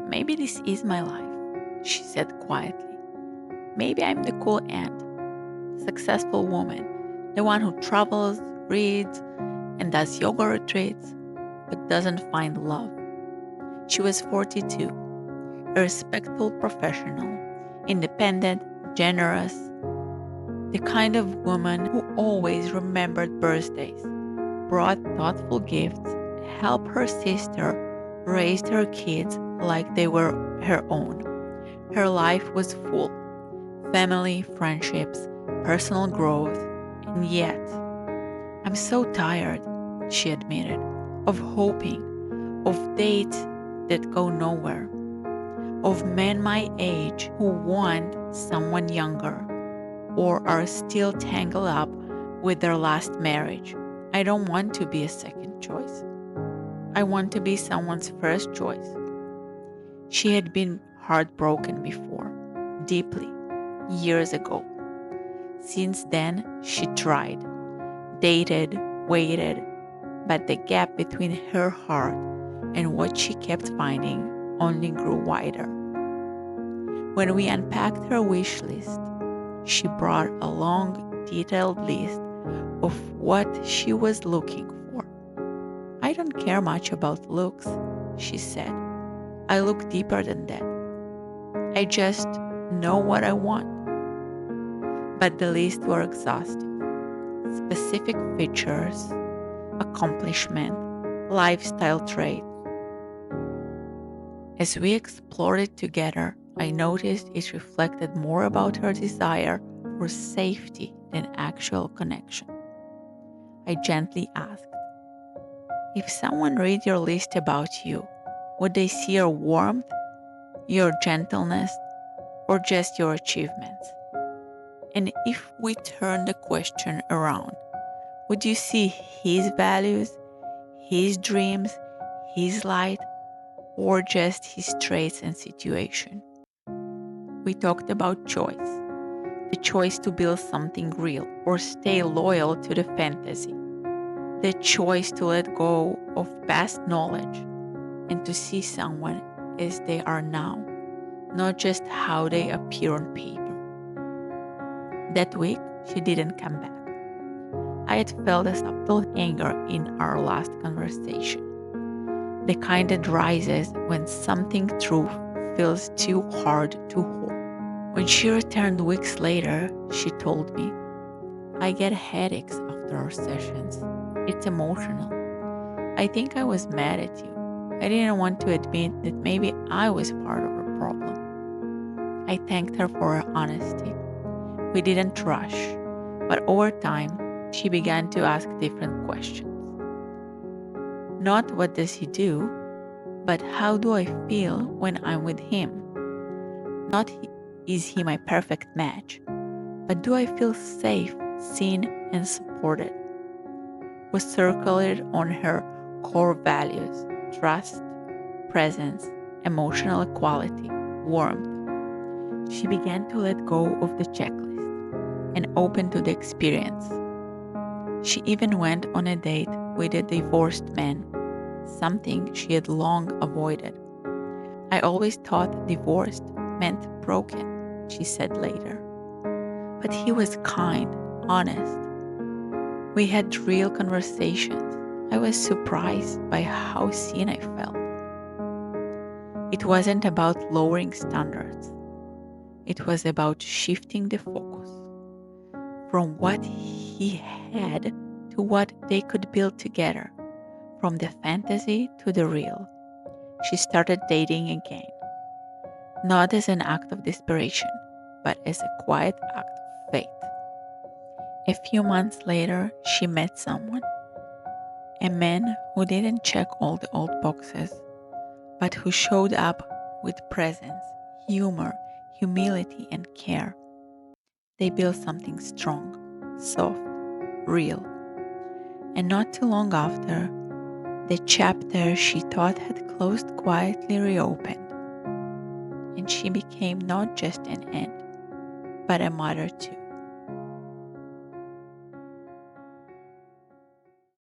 Maybe this is my life, she said quietly. Maybe I'm the cool aunt, successful woman, the one who travels, reads, and does yoga retreats, but doesn't find love. She was 42, a respectful professional, independent, generous, the kind of woman who always remembered birthdays, brought thoughtful gifts, helped her sister, raised her kids like they were her own. Her life was full: family, friendships, personal growth, and yet, I'm so tired, she admitted, of hoping, of dates that go nowhere, of men my age who want someone younger or are still tangled up with their last marriage. I don't want to be a second choice. I want to be someone's first choice. She had been heartbroken before, deeply, years ago. Since then, she tried, dated, waited, but the gap between her heart and what she kept finding only grew wider. When we unpacked her wish list, she brought a long, detailed list of what she was looking for. I don't care much about looks, she said. I look deeper than that. I just know what I want. But the list were exhaustive. Specific features, accomplishment, lifestyle traits. As we explored it together, I noticed it reflected more about her desire for safety than actual connection. I gently asked, if someone read your list about you, would they see your warmth, your gentleness, or just your achievements? And if we turn the question around, would you see his values, his dreams, his light, or just his traits and situation? We talked about choice, the choice to build something real or stay loyal to the fantasy, the choice to let go of past knowledge and to see someone as they are now, not just how they appear on paper. That week, she didn't come back. I had felt a subtle anger in our last conversation, the kind that rises when something true feels too hard to hold. When she returned weeks later, she told me, I get headaches after our sessions. It's emotional. I think I was mad at you. I didn't want to admit that maybe I was part of the problem. I thanked her for her honesty. We didn't rush, but over time, she began to ask different questions. Not what does he do, but how do I feel when I'm with him? Not is he my perfect match, but do I feel safe, seen, and supported? We circled on her core values: trust, presence, emotional equality, warmth. She began to let go of the checklist and open to the experience. She even went on a date with a divorced man, something she had long avoided. I always thought divorced meant broken, she said later. But he was kind, honest. We had real conversations. I was surprised by how seen I felt. It wasn't about lowering standards. It was about shifting the focus from what he had to what they could build together, from the fantasy to the real. She started dating again, not as an act of desperation, but as a quiet act of faith. A few months later, she met someone, a man who didn't check all the old boxes, but who showed up with presence, humor, humility, and care. They built something strong, soft, real. And not too long after, the chapter she thought had closed quietly reopened, and she became not just an aunt, but a mother too.